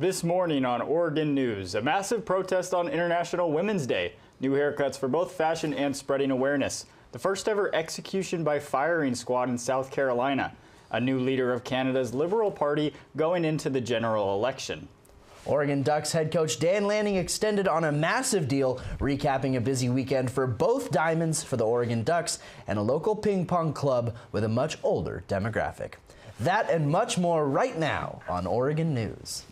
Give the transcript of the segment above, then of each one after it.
This morning on Oregon News, a massive protest on International Women's Day, new haircuts for both fashion and spreading awareness, the first ever execution by firing squad in South Carolina, a new leader of Canada's Liberal Party going into the general election. Oregon Ducks head coach Dan Lanning extended on a massive deal, recapping a busy weekend for both Diamonds for the Oregon Ducks and a local ping pong club with a much older demographic. That and much more right now on Oregon News.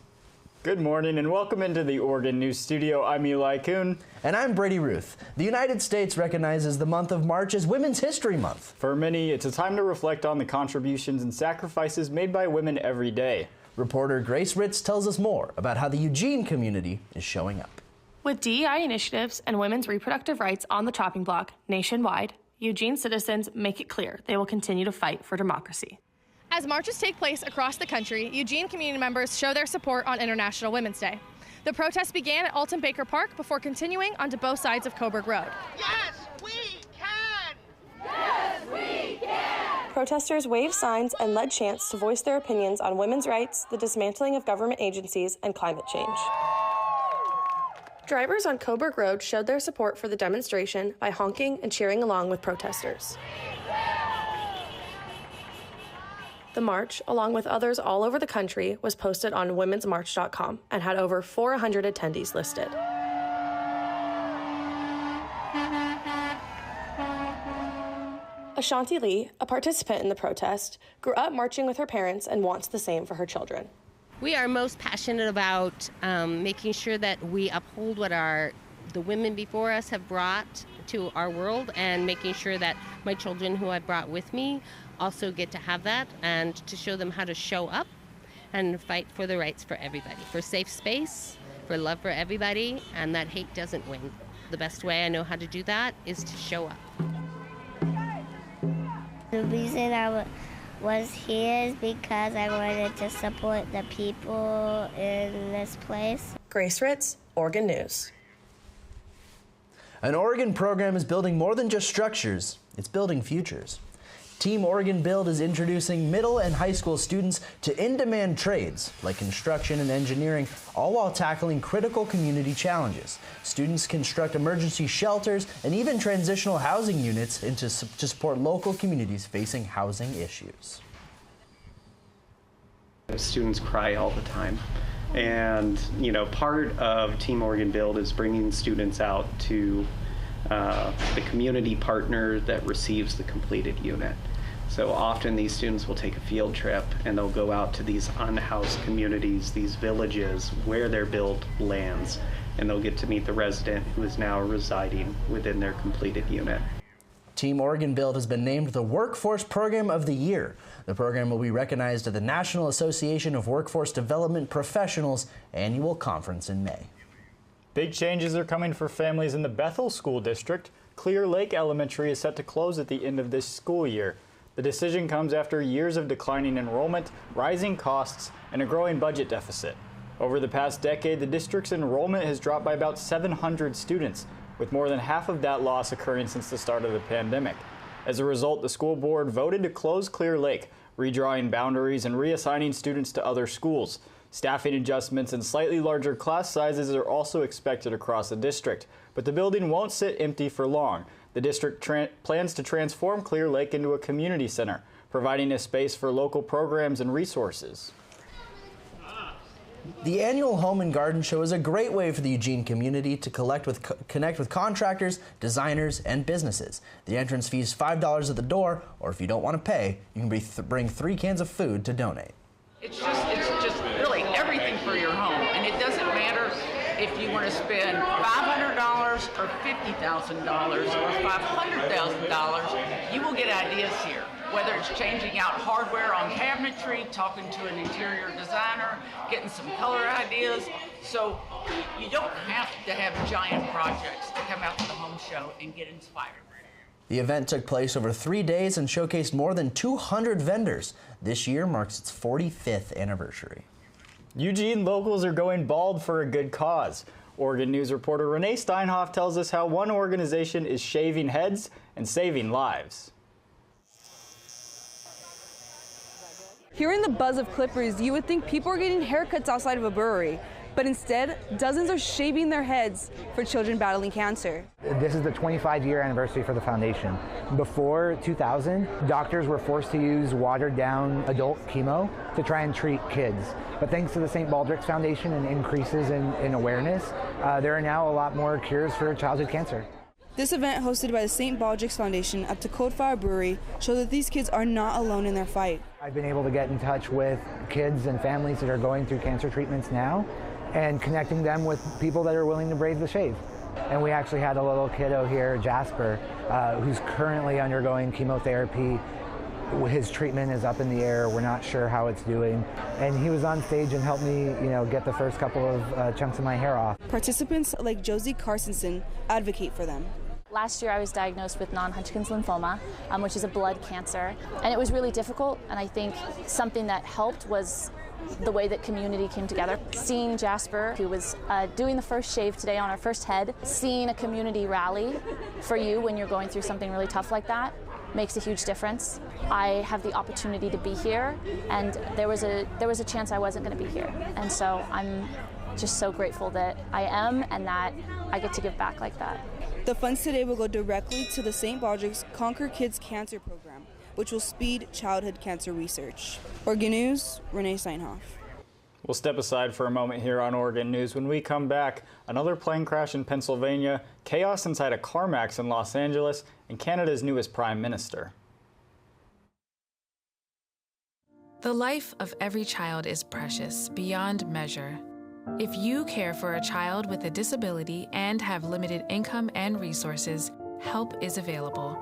Good morning and welcome into the Oregon News Studio. I'm Eli Kuhn. And I'm Brady Ruth. The United States recognizes the month of March as Women's History Month. For many, it's a time to reflect on the contributions and sacrifices made by women every day. Reporter Grace Ritz tells us more about how the Eugene community is showing up. With DEI initiatives and women's reproductive rights on the chopping block nationwide, Eugene citizens make it clear they will continue to fight for democracy. As marches take place across the country, Eugene community members show their support on International Women's Day. The protest began at Alton Baker Park before continuing onto both sides of Coburg Road. Yes, we can! Yes, we can! Protesters waved signs and led chants to voice their opinions on women's rights, the dismantling of government agencies, and climate change. Drivers on Coburg Road showed their support for the demonstration by honking and cheering along with protesters. The march, along with others all over the country, was posted on womensmarch.com and had over 400 attendees listed. Ashanti Lee, a participant in the protest, grew up marching with her parents and wants the same for her children. We are most passionate about making sure that we uphold what the women before us have brought to our world, and making sure that my children who I brought with me also get to have that, and to show them how to show up and fight for the rights for everybody, for safe space, for love for everybody, and that hate doesn't win. The best way I know how to do that is to show up. The reason I was here is because I wanted to support the people in this place. Grace Ritz, Oregon News. An Oregon program is building more than just structures, it's building futures. Team Oregon Build is introducing middle and high school students to in-demand trades like construction and engineering, all while tackling critical community challenges. Students construct emergency shelters and even transitional housing units to support local communities facing housing issues. Students cry all the time. And, part of Team Oregon Build is bringing students out to the community partner that receives the completed unit. So often these students will take a field trip and they'll go out to these unhoused communities, these villages where their build lands, and they'll get to meet the resident who is now residing within their completed unit. Team Oregon Build has been named the Workforce Program of the Year. The program will be recognized at the National Association of Workforce Development Professionals annual conference in May. Big changes are coming for families in the Bethel School District. Clear Lake Elementary is set to close at the end of this school year. The decision comes after years of declining enrollment, rising costs, and a growing budget deficit. Over the past decade, the district's enrollment has dropped by about 700 students, with more than half of that loss occurring since the start of the pandemic. As a result, the school board voted to close Clear Lake, redrawing boundaries and reassigning students to other schools. Staffing adjustments and slightly larger class sizes are also expected across the district, but the building won't sit empty for long. The district plans to transform Clear Lake into a community center, providing a space for local programs and resources. The annual Home and Garden Show is a great way for the Eugene community to connect with contractors, designers, and businesses. The entrance fee is $5 at the door, or if you don't want to pay, you can bring 3 cans of food to donate. It's just really everything for your home, and it doesn't matter if you want to spend $500 or $50,000 or $500,000. You will get ideas here. Whether it's changing out hardware on cabinetry, talking to an interior designer, getting some color ideas. So you don't have to have giant projects to come out to the home show and get inspired. The event took place over 3 days and showcased more than 200 vendors. This year marks its 45th anniversary. Eugene locals are going bald for a good cause. Oregon News reporter Renee Steinhoff tells us how one organization is shaving heads and saving lives. Hearing the buzz of clippers, you would think people are getting haircuts outside of a brewery, but instead, dozens are shaving their heads for children battling cancer. This is the 25-year anniversary for the foundation. Before 2000, doctors were forced to use watered-down adult chemo to try and treat kids. But thanks to the St. Baldrick's Foundation and increases in awareness, there are now a lot more cures for childhood cancer. This event, hosted by the St. Baldrick's Foundation up to Cold Fire Brewery, showed that these kids are not alone in their fight. I've been able to get in touch with kids and families that are going through cancer treatments now and connecting them with people that are willing to brave the shave. And we actually had a little kiddo here, Jasper, who's currently undergoing chemotherapy. His treatment is up in the air. We're not sure how it's doing. And he was on stage and helped me, get the first couple of chunks of my hair off. Participants like Josie Carsonson advocate for them. Last year I was diagnosed with non-Hodgkin's lymphoma, which is a blood cancer, and it was really difficult, and I think something that helped was the way that community came together. Seeing Jasper, who was doing the first shave today on our first head, seeing a community rally for you when you're going through something really tough like that makes a huge difference. I have the opportunity to be here, and there was a chance I wasn't going to be here, and so I'm just so grateful that I am and that I get to give back like that. The funds today will go directly to the St. Baldrick's Conquer Kids Cancer Program, which will speed childhood cancer research. Oregon News, Renee Steinhoff. We'll step aside for a moment here on Oregon News. When we come back, another plane crash in Pennsylvania, chaos inside a CarMax in Los Angeles, and Canada's newest prime minister. The life of every child is precious beyond measure. If you care for a child with a disability and have limited income and resources, help is available.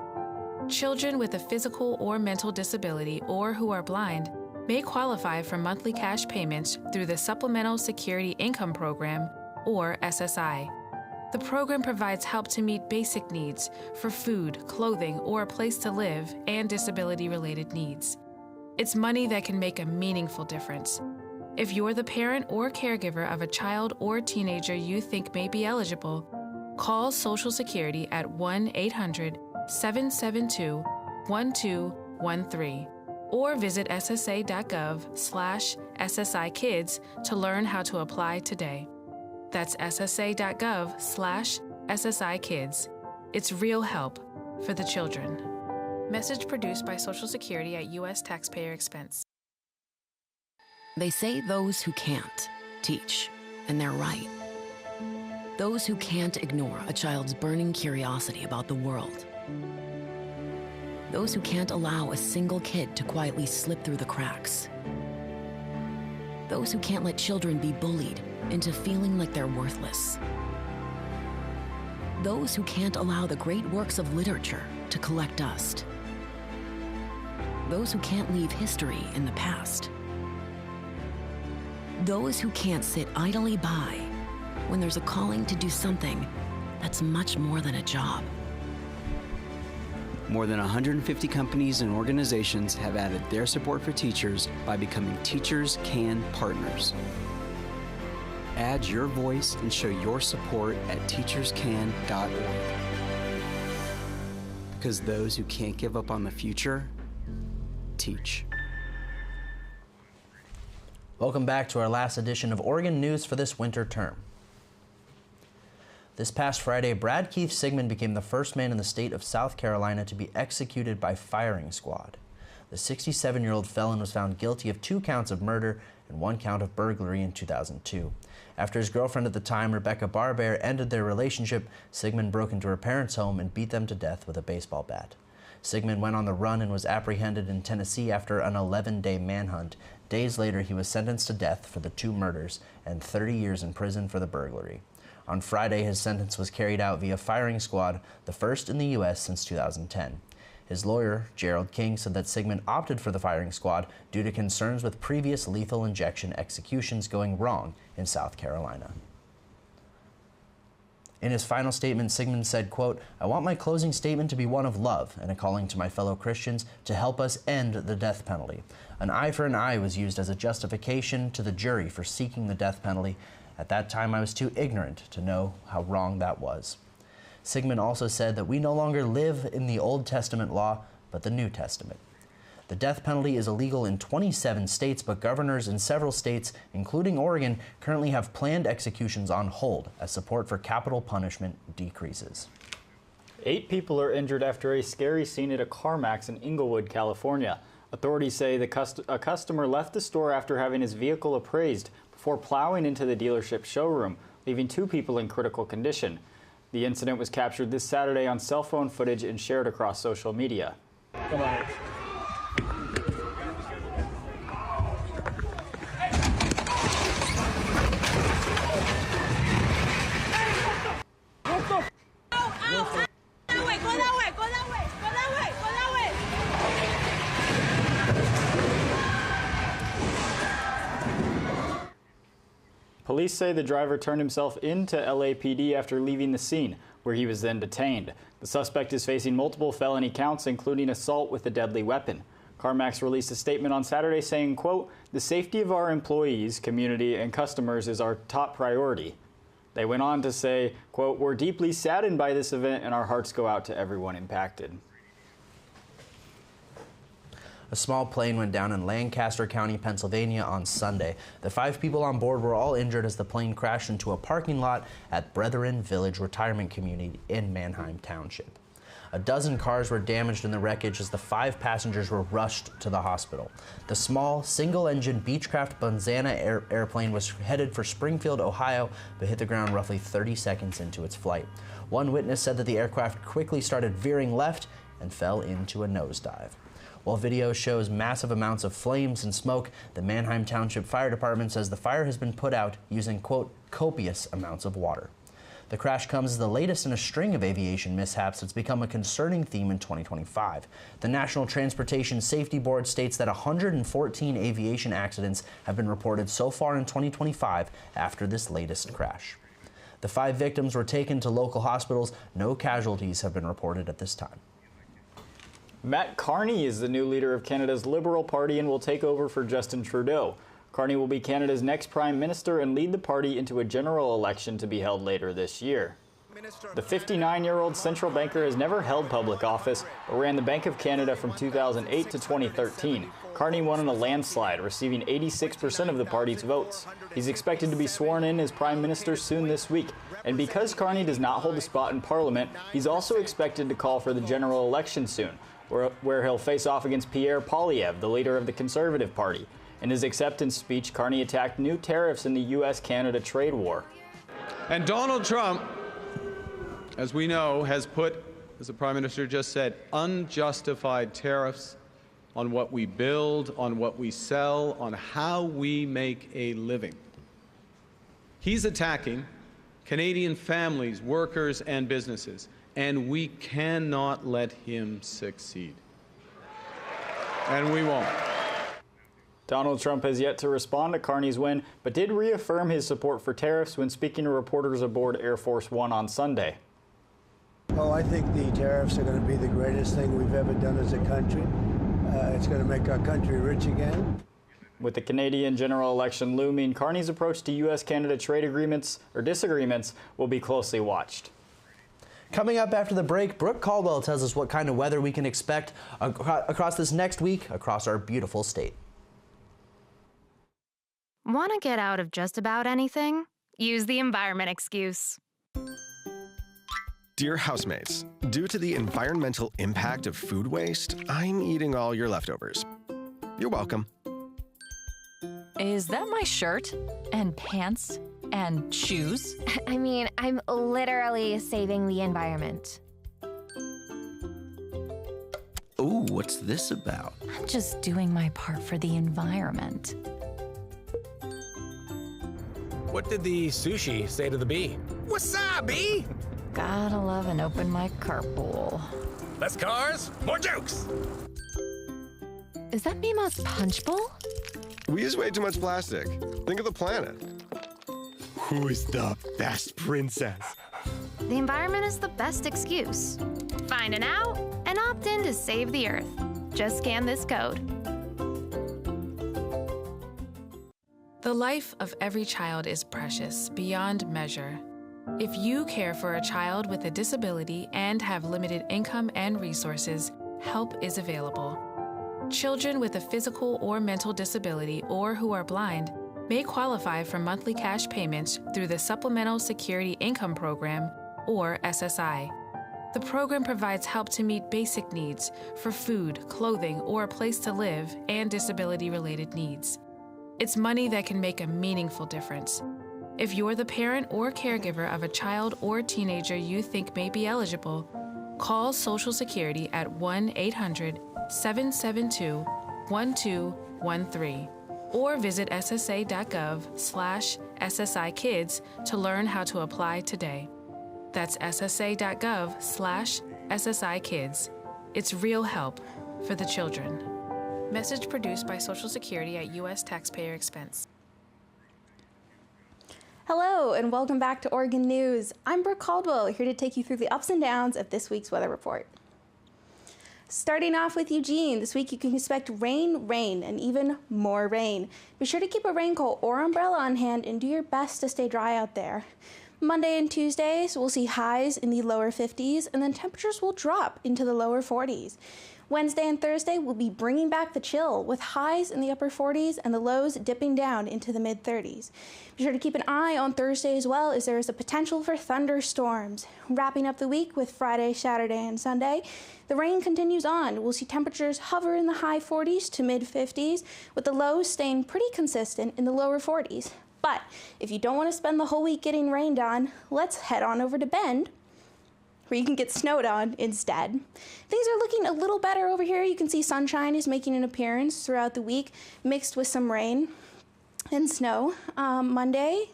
Children with a physical or mental disability or who are blind may qualify for monthly cash payments through the Supplemental Security Income Program, or SSI. The program provides help to meet basic needs for food, clothing, or a place to live, and disability-related needs. It's money that can make a meaningful difference. If you're the parent or caregiver of a child or teenager you think may be eligible, call Social Security at 1-800-772-1213 or visit ssa.gov/SSIkids to learn how to apply today. That's ssa.gov/SSIkids. It's real help for the children. Message produced by Social Security at U.S. taxpayer expense. They say those who can't teach, and they're right. Those who can't ignore a child's burning curiosity about the world. Those who can't allow a single kid to quietly slip through the cracks. Those who can't let children be bullied into feeling like they're worthless. Those who can't allow the great works of literature to collect dust. Those who can't leave history in the past. Those who can't sit idly by when there's a calling to do something that's much more than a job. More than 150 companies and organizations have added their support for teachers by becoming Teachers Can partners. Add your voice and show your support at teacherscan.org. Because those who can't give up on the future, teach. Welcome back to our last edition of Oregon News for this winter term. This past Friday, Brad Keith Sigmund became the first man in the state of South Carolina to be executed by firing squad. The 67-year-old felon was found guilty of 2 counts of murder and 1 count of burglary in 2002. After his girlfriend at the time, Rebecca Barbear, ended their relationship, Sigmund broke into her parents' home and beat them to death with a baseball bat. Sigmund went on the run and was apprehended in Tennessee after an 11-day manhunt. Days later, he was sentenced to death for the 2 murders and 30 years in prison for the burglary. On Friday, his sentence was carried out via firing squad, the first in the U.S. since 2010. His lawyer, Gerald King, said that Sigmund opted for the firing squad due to concerns with previous lethal injection executions going wrong in South Carolina. In his final statement, Sigmund said, quote, "I want my closing statement to be one of love and a calling to my fellow Christians to help us end the death penalty. An eye for an eye was used as a justification to the jury for seeking the death penalty. At that time, I was too ignorant to know how wrong that was." Sigmund also said that we no longer live in the Old Testament law, but the New Testament. The death penalty is illegal in 27 states, but governors in several states, including Oregon, currently have planned executions on hold as support for capital punishment decreases. 8 people are injured after a scary scene at a CarMax in Inglewood, California. Authorities say a customer left the store after having his vehicle appraised before plowing into the dealership showroom, leaving 2 people in critical condition. The incident was captured this Saturday on cell phone footage and shared across social media. Come on. Police say the driver turned himself into LAPD after leaving the scene, where he was then detained. The suspect is facing multiple felony counts, including assault with a deadly weapon. CarMax released a statement on Saturday saying, quote, "The safety of our employees, community, and customers is our top priority." They went on to say, quote, "We're deeply saddened by this event and our hearts go out to everyone impacted." A small plane went down in Lancaster County, Pennsylvania on Sunday. The 5 people on board were all injured as the plane crashed into a parking lot at Brethren Village Retirement Community in Manheim Township. A dozen cars were damaged in the wreckage as the 5 passengers were rushed to the hospital. The small, single-engine Beechcraft Bunzana airplane was headed for Springfield, Ohio, but hit the ground roughly 30 seconds into its flight. One witness said that the aircraft quickly started veering left and fell into a nosedive. While video shows massive amounts of flames and smoke, the Manheim Township Fire Department says the fire has been put out using, quote, "copious amounts of water." The crash comes as the latest in a string of aviation mishaps that's become a concerning theme in 2025. The National Transportation Safety Board states that 114 aviation accidents have been reported so far in 2025 after this latest crash. The 5 victims were taken to local hospitals. No casualties have been reported at this time. Matt Carney is the new leader of Canada's Liberal Party and will take over for Justin Trudeau. Carney will be Canada's next Prime Minister and lead the party into a general election to be held later this year. The 59-year-old central banker has never held public office, but ran the Bank of Canada from 2008 to 2013. Carney won in a landslide, receiving 86% of the party's votes. He's expected to be sworn in as Prime Minister soon this week. And because Carney does not hold a spot in Parliament, he's also expected to call for the general election soon, where he'll face off against Pierre Poilievre, the leader of the Conservative Party. In his acceptance speech, Carney attacked new tariffs in the U.S.-Canada trade war. And Donald Trump, as we know, has put, as the Prime Minister just said, unjustified tariffs on what we build, on what we sell, on how we make a living. He's attacking Canadian families, workers, and businesses. And we cannot let him succeed. And we won't. Donald Trump has yet to respond to Carney's win, but did reaffirm his support for tariffs when speaking to reporters aboard Air Force One on Sunday. Oh, I think the tariffs are going to be the greatest thing we've ever done as a country. It's going to make our country rich again. With the Canadian general election looming, Carney's approach to U.S.-Canada trade agreements or disagreements will be closely watched. Coming up after the break, Brooke Caldwell tells us what kind of weather we can expect across this next week across our beautiful state. Want to get out of just about anything? Use the environment excuse. Dear housemates, due to the environmental impact of food waste, I'm eating all your leftovers. You're welcome. Is that my shirt and pants and shoes? I mean, I'm literally saving the environment. Ooh, what's this about? I'm just doing my part for the environment. What did the sushi say to the bee? Wasabi! Gotta love an open mic carpool. Less cars, more jokes! Is that Mima's punch bowl? We use way too much plastic. Think of the planet. Who is the best princess? The environment is the best excuse. Find an out and opt in to save the earth. Just scan this code. The life of every child is precious beyond measure. If you care for a child with a disability and have limited income and resources, help is available. Children with a physical or mental disability or who are blind may qualify for monthly cash payments through the Supplemental Security Income Program, or SSI. The program provides help to meet basic needs for food, clothing, or a place to live, and disability-related needs. It's money that can make a meaningful difference. If you're the parent or caregiver of a child or teenager you think may be eligible, call Social Security at 1-800-772-1213 or visit ssa.gov/SSIkids to learn how to apply today. That's ssa.gov/SSIkids. It's real help for the children. Message produced by Social Security at U.S. taxpayer expense. Hello, and welcome back to Oregon News. I'm Brooke Caldwell, here to take you through the ups and downs of this week's weather report. Starting off with Eugene, this week you can expect rain, and even more rain. Be sure to keep a raincoat or umbrella on hand and do your best to stay dry out there. Monday and Tuesday, so we'll see highs in the lower 50s, and then temperatures will drop into the lower 40s. Wednesday and Thursday will be bringing back the chill, with highs in the upper 40s and the lows dipping down into the mid-30s. Be sure to keep an eye on Thursday as well, as there is a potential for thunderstorms. Wrapping up the week with Friday, Saturday, and Sunday, the rain continues on. We'll see temperatures hover in the high 40s to mid-50s, with the lows staying pretty consistent in the lower 40s. But if you don't want to spend the whole week getting rained on, let's head on over to Bend, where you can get snowed on instead. Things are looking a little better over here. You can see sunshine is making an appearance throughout the week, mixed with some rain and snow. Monday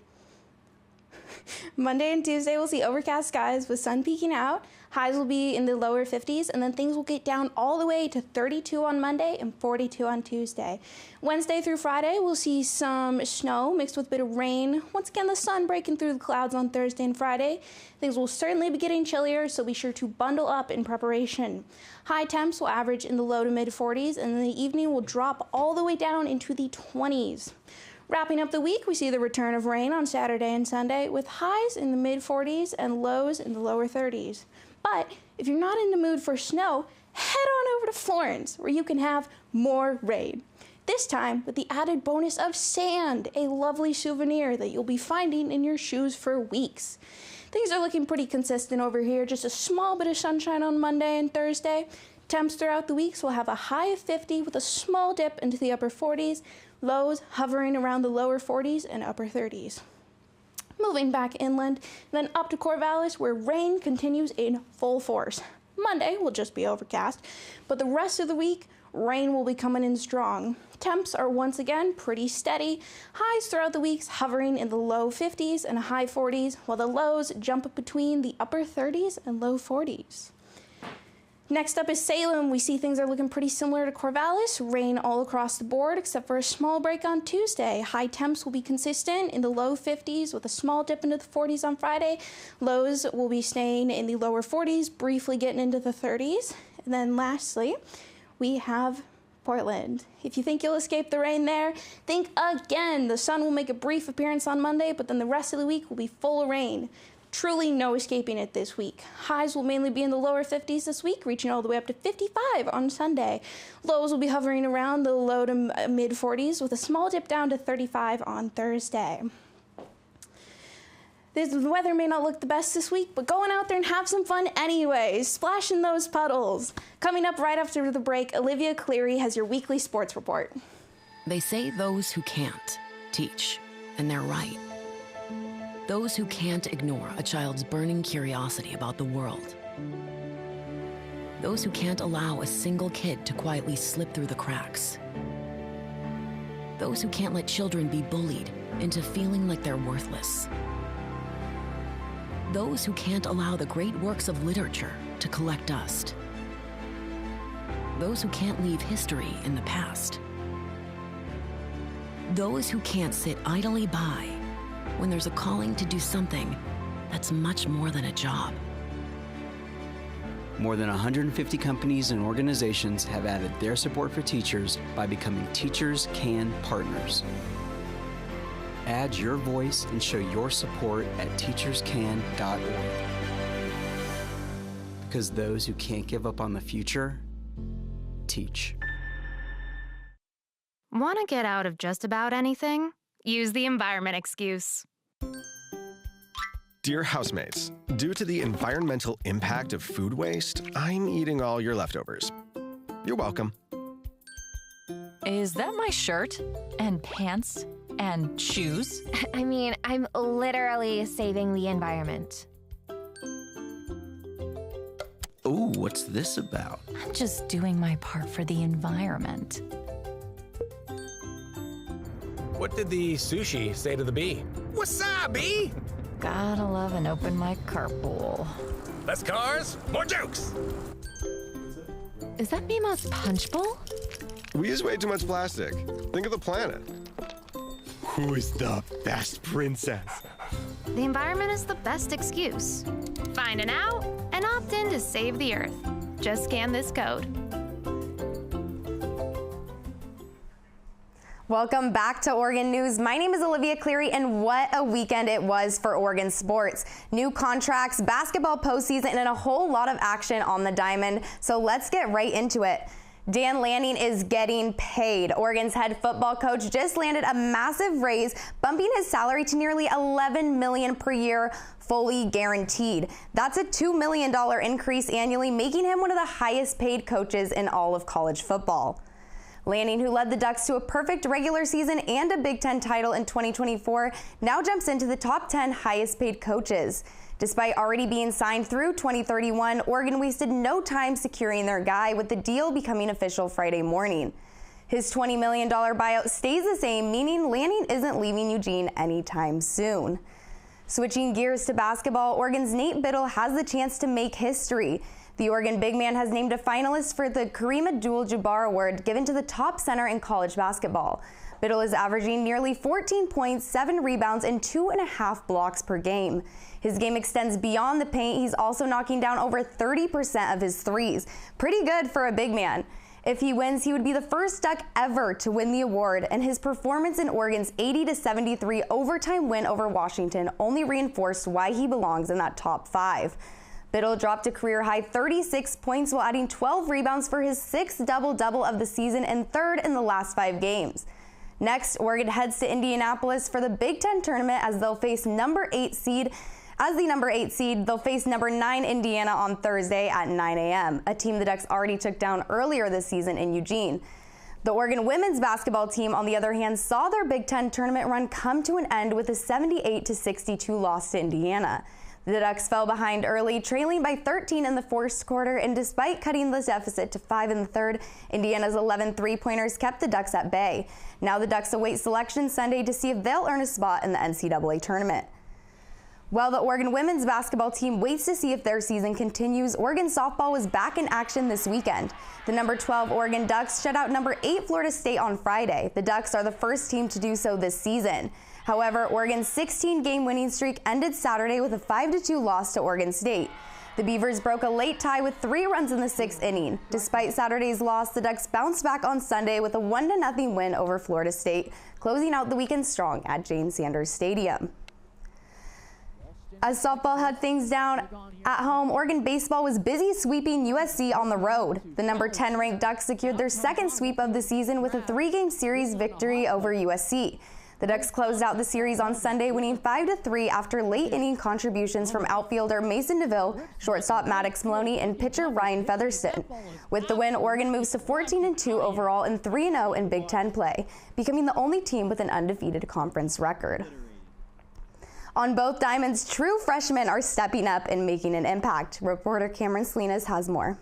and Tuesday, we'll see overcast skies with sun peeking out. Highs will be in the lower 50s, and then things will get down all the way to 32 on Monday and 42 on Tuesday. Wednesday through Friday, we'll see some snow mixed with a bit of rain. Once again, the sun breaking through the clouds on Thursday and Friday. Things will certainly be getting chillier, so be sure to bundle up in preparation. High temps will average in the low to mid 40s, and in the evening will drop all the way down into the 20s. Wrapping up the week, we see the return of rain on Saturday and Sunday, with highs in the mid 40s and lows in the lower 30s. But if you're not in the mood for snow, head on over to Florence, where you can have more rain. This time with the added bonus of sand, a lovely souvenir that you'll be finding in your shoes for weeks. Things are looking pretty consistent over here, just a small bit of sunshine on Monday and Thursday. Temps throughout the weeks will have a high of 50 with a small dip into the upper 40s, lows hovering around the lower 40s and upper 30s. Moving back inland, then up to Corvallis, where rain continues in full force. Monday will just be overcast, but the rest of the week, rain will be coming in strong. Temps are once again pretty steady. Highs throughout the weeks hovering in the low 50s and high 40s, while the lows jump between the upper 30s and low 40s. Next up is Salem. We see things are looking pretty similar to Corvallis. Rain all across the board except for a small break on Tuesday. High temps will be consistent in the low 50s with a small dip into the 40s on Friday. Lows will be staying in the lower 40s, briefly getting into the 30s. And then lastly, we have Portland. If you think you'll escape the rain there, think again. The sun will make a brief appearance on Monday, but then the rest of the week will be full of rain. Truly no escaping it this week. Highs will mainly be in the lower 50s this week, reaching all the way up to 55 on Sunday. Lows will be hovering around the low to mid 40s with a small dip down to 35 on Thursday. The weather may not look the best this week, but going out there and have some fun anyways. Splash in those puddles. Coming up right after the break, Olivia Cleary has your weekly sports report. They say those who can't teach, and they're right. Those who can't ignore a child's burning curiosity about the world. Those who can't allow a single kid to quietly slip through the cracks. Those who can't let children be bullied into feeling like they're worthless. Those who can't allow the great works of literature to collect dust. Those who can't leave history in the past. Those who can't sit idly by when there's a calling to do something that's much more than a job. More than 150 companies and organizations have added their support for teachers by becoming Teachers Can Partners. Add your voice and show your support at teacherscan.org. Because those who can't give up on the future, teach. Want to get out of just about anything? Use the environment excuse. Dear housemates, due to the environmental impact of food waste, I'm eating all your leftovers. You're welcome. Is that my shirt and pants and shoes? I mean, I'm literally saving the environment. Ooh, what's this about? I'm just doing my part for the environment. What did the sushi say to the bee? Wasabi! Gotta love an open mic carpool. Less cars, more jokes! Is that Mima's punch bowl? We use way too much plastic. Think of the planet. Who's the best princess? The environment is the best excuse. Find an out and opt in to save the Earth. Just scan this code. Welcome back to Oregon News. My name is Olivia Cleary, and what a weekend it was for Oregon sports. New contracts, basketball postseason, and a whole lot of action on the diamond. So let's get right into it. Dan Lanning is getting paid. Oregon's head football coach just landed a massive raise, bumping his salary to nearly $11 million per year, fully guaranteed. That's a $2 million increase annually, making him one of the highest paid coaches in all of college football. Lanning, who led the Ducks to a perfect regular season and a Big Ten title in 2024, now jumps into the top 10 highest paid coaches. Despite already being signed through 2031, Oregon wasted no time securing their guy, with the deal becoming official Friday morning. His $20 million buyout stays the same, meaning Lanning isn't leaving Eugene anytime soon. Switching gears to basketball, Oregon's Nate Biddle has the chance to make history. The Oregon big man has named a finalist for the Kareem Abdul-Jabbar Award, given to the top center in college basketball. Biddle is averaging nearly 14 points, 7 rebounds, and 2.5 blocks per game. His game extends beyond the paint. He's also knocking down over 30% of his threes. Pretty good for a big man. If he wins, he would be the first Duck ever to win the award, and his performance in Oregon's 80-73 overtime win over Washington only reinforced why he belongs in that top 5. Biddle dropped a career-high 36 points while adding 12 rebounds for his 6th double-double of the season and 3rd in the last 5 games. Next, Oregon heads to Indianapolis for the Big Ten tournament as they'll face number 8 seed. As the number 8 seed, they'll face number 9 Indiana on Thursday at 9 a.m., a team the Ducks already took down earlier this season in Eugene. The Oregon women's basketball team, on the other hand, saw their Big Ten tournament run come to an end with a 78-62 loss to Indiana. The Ducks fell behind early, trailing by 13 in the fourth quarter, and despite cutting the deficit to 5 in the third, Indiana's 11 three-pointers kept the Ducks at bay. Now the Ducks await selection Sunday to see if they'll earn a spot in the NCAA tournament. While the Oregon women's basketball team waits to see if their season continues, Oregon softball was back in action this weekend. The number 12 Oregon Ducks shut out number 8 Florida State on Friday. The Ducks are the first team to do so this season. However, Oregon's 16-game winning streak ended Saturday with a 5-2 loss to Oregon State. The Beavers broke a late tie with 3 runs in the 6th inning. Despite Saturday's loss, the Ducks bounced back on Sunday with a 1-0 win over Florida State, closing out the weekend strong at James Sanders Stadium. As softball had things down at home, Oregon baseball was busy sweeping USC on the road. The number 10 ranked Ducks secured their 2nd sweep of the season with a 3-game series victory over USC. The Ducks closed out the series on Sunday, winning 5-3 after late-inning contributions from outfielder Mason DeVille, shortstop Maddox Maloney, and pitcher Ryan Featherston. With the win, Oregon moves to 14-2 overall and 3-0 in Big Ten play, becoming the only team with an undefeated conference record. On both diamonds, true freshmen are stepping up and making an impact. Reporter Cameron Salinas has more.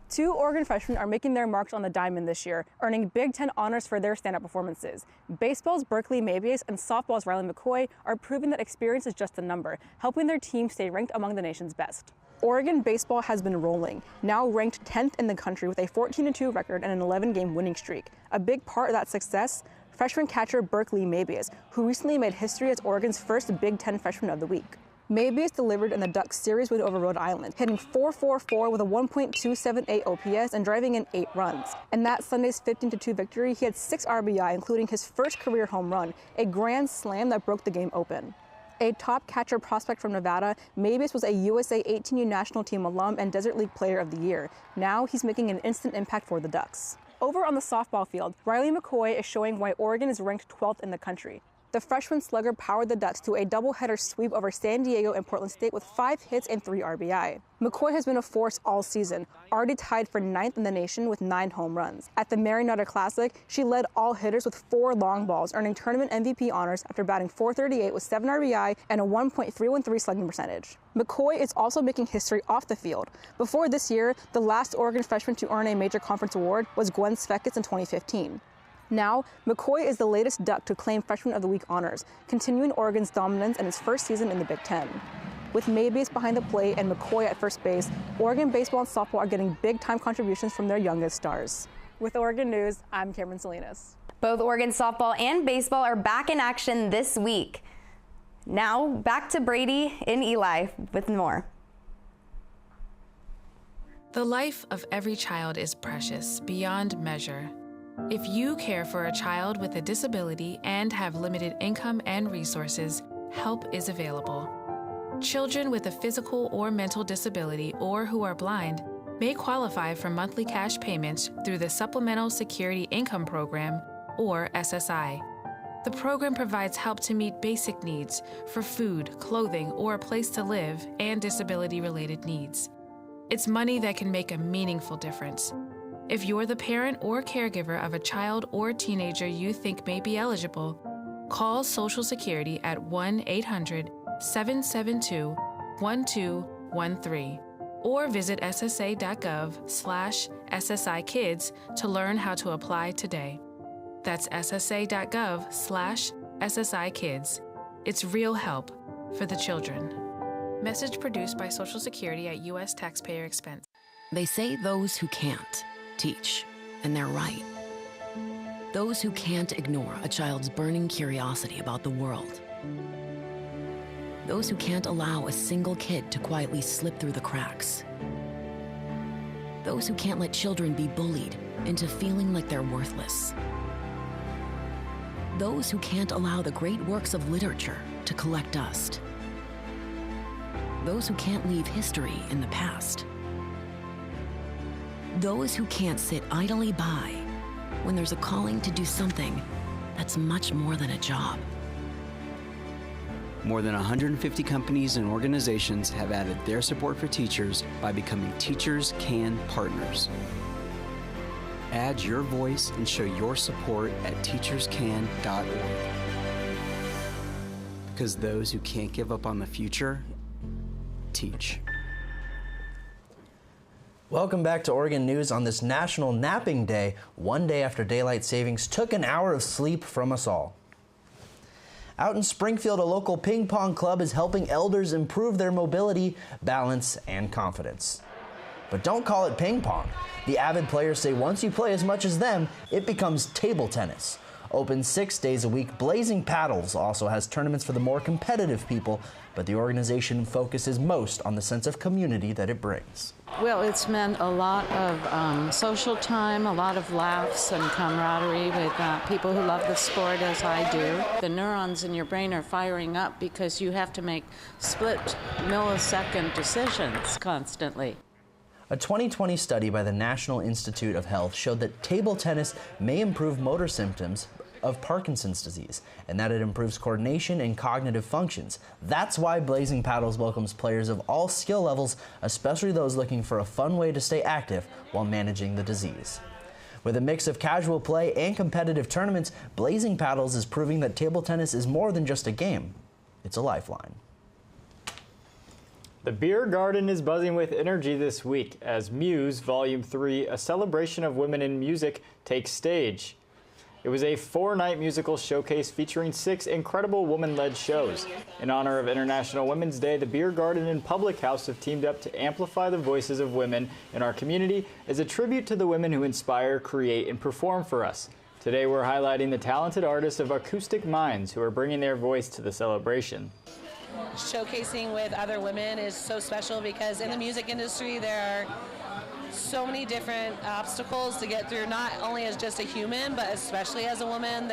2 Oregon freshmen are making their marks on the diamond this year, earning Big Ten honors for their stand-up performances. Baseball's Berkeley Maybies and softball's Riley McCoy are proving that experience is just a number, helping their team stay ranked among the nation's best. Oregon baseball has been rolling, now ranked 10th in the country with a 14-2 record and an 11-game winning streak. A big part of that success, freshman catcher Berkeley Maybies, who recently made history as Oregon's first Big Ten freshman of the week. Maybies delivered in the Ducks series win over Rhode Island, hitting .444 with a 1.278 OPS and driving in 8 runs. In that Sunday's 15-2 victory, he had 6 RBI, including his first career home run, a grand slam that broke the game open. A top catcher prospect from Nevada, Maybies was a USA 18U national team alum and Desert League Player of the Year. Now he's making an instant impact for the Ducks. Over on the softball field, Riley McCoy is showing why Oregon is ranked 12th in the country. The freshman slugger powered the Ducks to a doubleheader sweep over San Diego and Portland State with 5 hits and 3 RBI. McCoy has been a force all season, already tied for 9th in the nation with 9 home runs. At the Marinetta Classic, she led all hitters with 4 long balls, earning tournament MVP honors after batting .438 with 7 RBI and a 1.313 slugging percentage. McCoy is also making history off the field. Before this year, the last Oregon freshman to earn a major conference award was Gwen Svekits in 2015. Now, McCoy is the latest Duck to claim Freshman of the Week honors, continuing Oregon's dominance in its first season in the Big Ten. With Maybies behind the plate and McCoy at first base, Oregon baseball and softball are getting big-time contributions from their youngest stars. With Oregon News, I'm Cameron Salinas. Both Oregon softball and baseball are back in action this week. Now, back to Brady and Eli with more. The life of every child is precious beyond measure. If you care for a child with a disability and have limited income and resources, help is available. Children with a physical or mental disability or who are blind may qualify for monthly cash payments through the Supplemental Security Income Program, or SSI. The program provides help to meet basic needs for food, clothing, or a place to live, and disability-related needs. It's money that can make a meaningful difference. If you're the parent or caregiver of a child or teenager you think may be eligible, call Social Security at 1-800-772-1213 or visit ssa.gov/SSIkids to learn how to apply today. That's ssa.gov/SSIkids. It's real help for the children. Message produced by Social Security at U.S. taxpayer expense. They say those who can't teach, and they're right. Those who can't ignore a child's burning curiosity about the world. Those who can't allow a single kid to quietly slip through the cracks. Those who can't let children be bullied into feeling like they're worthless. Those who can't allow the great works of literature to collect dust. Those who can't leave history in the past. Those who can't sit idly by when there's a calling to do something that's much more than a job. More than 150 companies and organizations have added their support for teachers by becoming Teachers Can Partners. Add your voice and show your support at teacherscan.org. Because those who can't give up on the future, teach. Welcome back to Oregon News on this National Napping Day, one day after daylight savings took an hour of sleep from us all. Out in Springfield, a local ping pong club is helping elders improve their mobility, balance, and confidence. But don't call it ping pong. The avid players say once you play as much as them, it becomes table tennis. Open 6 days a week, Blazing Paddles also has tournaments for the more competitive people, but the organization focuses most on the sense of community that it brings. Well, it's meant a lot of social time, a lot of laughs and camaraderie with people who love the sport as I do. The neurons in your brain are firing up because you have to make split millisecond decisions constantly. A 2020 study by the National Institute of Health showed that table tennis may improve motor symptoms of Parkinson's disease, and that it improves coordination and cognitive functions. That's why Blazing Paddles welcomes players of all skill levels, especially those looking for a fun way to stay active while managing the disease. With a mix of casual play and competitive tournaments, Blazing Paddles is proving that table tennis is more than just a game. It's a lifeline. The beer garden is buzzing with energy this week as Muse Volume 3, a celebration of women in music, takes stage. It was a 4-night musical showcase featuring 6 incredible woman-led shows. In honor of International Women's Day, the Beer Garden and Public House have teamed up to amplify the voices of women in our community as a tribute to the women who inspire, create, and perform for us. Today we're highlighting the talented artists of Acoustic Minds who are bringing their voice to the celebration. Showcasing with other women is so special because in the music industry there are so many different obstacles to get through, not only as just a human, but especially as a woman.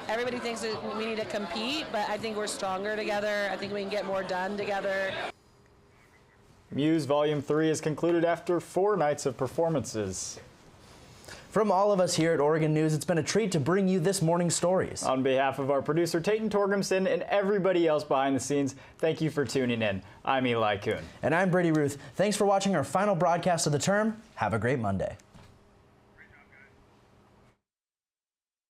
Everybody thinks that we need to compete, but I think we're stronger together. I think we can get more done together. Muse Volume 3 is concluded after 4 nights of performances. From all of us here at Oregon News, it's been a treat to bring you this morning's stories. On behalf of our producer, Tayton Torgumson, and everybody else behind the scenes, thank you for tuning in. I'm Eli Kuhn. And I'm Brady Ruth. Thanks for watching our final broadcast of the term. Have a great Monday.